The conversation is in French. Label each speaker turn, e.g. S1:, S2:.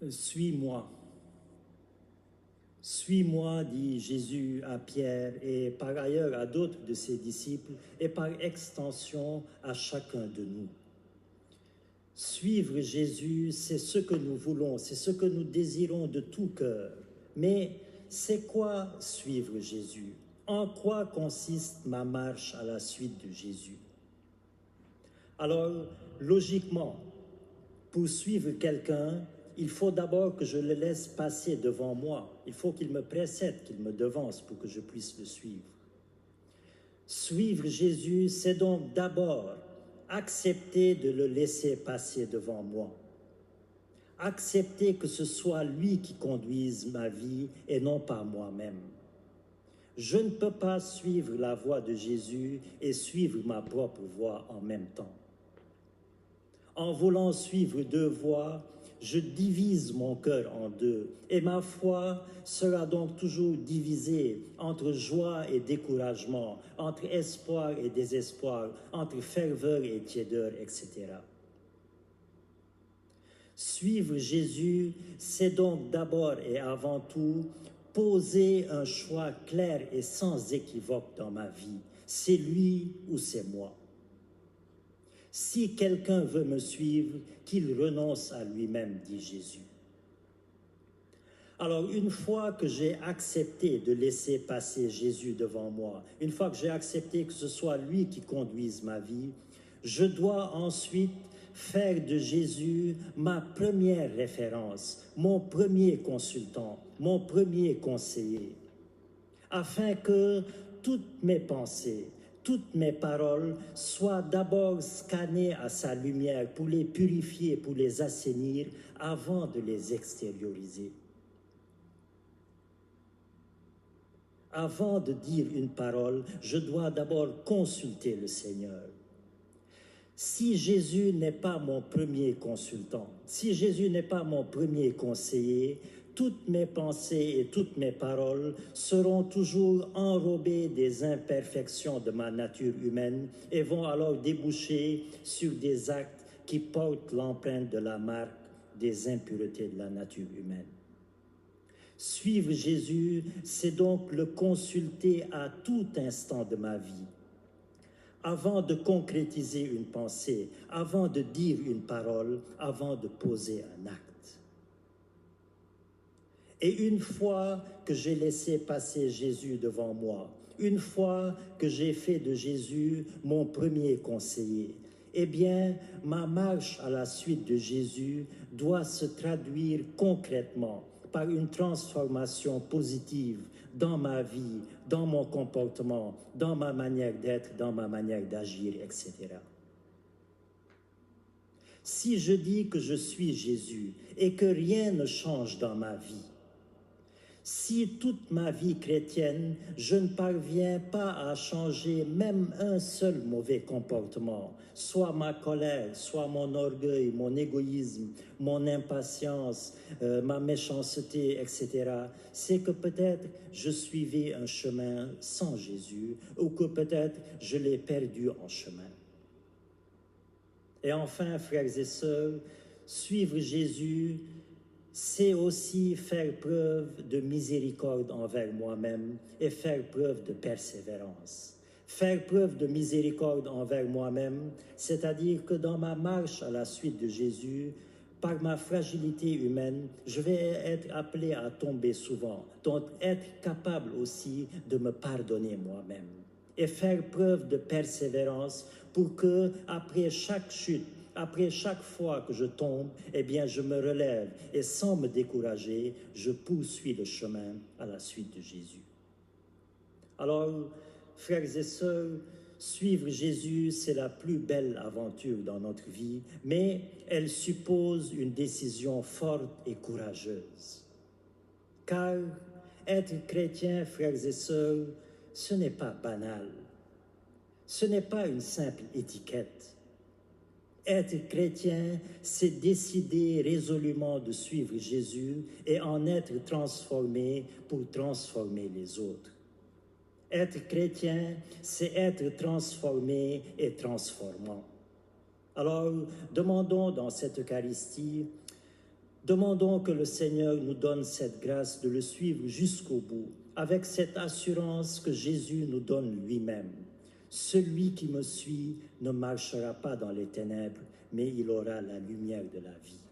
S1: Suis-moi. Suis-moi, dit Jésus à Pierre et par ailleurs à d'autres de ses disciples et par extension à chacun de nous. Suivre Jésus, c'est ce que nous voulons, c'est ce que nous désirons de tout cœur. Mais c'est quoi suivre Jésus? En quoi consiste ma marche à la suite de Jésus? Alors, logiquement, pour suivre quelqu'un, il faut d'abord que je le laisse passer devant moi. Il faut qu'il me précède, qu'il me devance pour que je puisse le suivre. Suivre Jésus, c'est donc d'abord accepter de le laisser passer devant moi. Accepter que ce soit lui qui conduise ma vie et non pas moi-même. Je ne peux pas suivre la voie de Jésus et suivre ma propre voie en même temps. En voulant suivre deux voies, je divise mon cœur en deux et ma foi sera donc toujours divisée entre joie et découragement, entre espoir et désespoir, entre ferveur et tiédeur, etc. Suivre Jésus, c'est donc d'abord et avant tout poser un choix clair et sans équivoque dans ma vie. C'est lui ou c'est moi. Si quelqu'un veut me suivre, qu'il renonce à lui-même, dit Jésus. Alors, une fois que j'ai accepté de laisser passer Jésus devant moi, une fois que j'ai accepté que ce soit lui qui conduise ma vie, je dois ensuite faire de Jésus ma première référence, mon premier consultant, mon premier conseiller, afin que toutes mes pensées, toutes mes paroles soient d'abord scannées à sa lumière pour les purifier, pour les assainir avant de les extérioriser. Avant de dire une parole, je dois d'abord consulter le Seigneur. Si Jésus n'est pas mon premier consultant, si Jésus n'est pas mon premier conseiller, toutes mes pensées et toutes mes paroles seront toujours enrobées des imperfections de ma nature humaine et vont alors déboucher sur des actes qui portent l'empreinte de la marque des impuretés de la nature humaine. Suivre Jésus, c'est donc le consulter à tout instant de ma vie. Avant de concrétiser une pensée, avant de dire une parole, avant de poser un acte. Et une fois que j'ai laissé passer Jésus devant moi, une fois que j'ai fait de Jésus mon premier conseiller, eh bien, ma marche à la suite de Jésus doit se traduire concrètement par une transformation positive dans ma vie, dans mon comportement, dans ma manière d'être, dans ma manière d'agir, etc. Si je dis que je suis Jésus et que rien ne change dans ma vie, si toute ma vie chrétienne, je ne parviens pas à changer même un seul mauvais comportement, soit ma colère, soit mon orgueil, mon égoïsme, mon impatience, ma méchanceté, etc., c'est que peut-être je suivais un chemin sans Jésus ou que peut-être je l'ai perdu en chemin. Et enfin, frères et sœurs, suivre Jésus, c'est aussi faire preuve de miséricorde envers moi-même et faire preuve de persévérance. Faire preuve de miséricorde envers moi-même, c'est-à-dire que dans ma marche à la suite de Jésus, par ma fragilité humaine, je vais être appelé à tomber souvent, donc être capable aussi de me pardonner moi-même et faire preuve de persévérance pour que, après chaque chute, après chaque fois que je tombe, eh bien, je me relève et sans me décourager, je poursuis le chemin à la suite de Jésus. Alors, frères et sœurs, suivre Jésus, c'est la plus belle aventure dans notre vie, mais elle suppose une décision forte et courageuse. Car être chrétien, frères et sœurs, ce n'est pas banal. Ce n'est pas une simple étiquette. Être chrétien, c'est décider résolument de suivre Jésus et en être transformé pour transformer les autres. Être chrétien, c'est être transformé et transformant. Alors, demandons dans cette Eucharistie Demandons que le Seigneur nous donne cette grâce de le suivre jusqu'au bout, avec cette assurance que Jésus nous donne lui-même. Celui qui me suit ne marchera pas dans les ténèbres, mais il aura la lumière de la vie.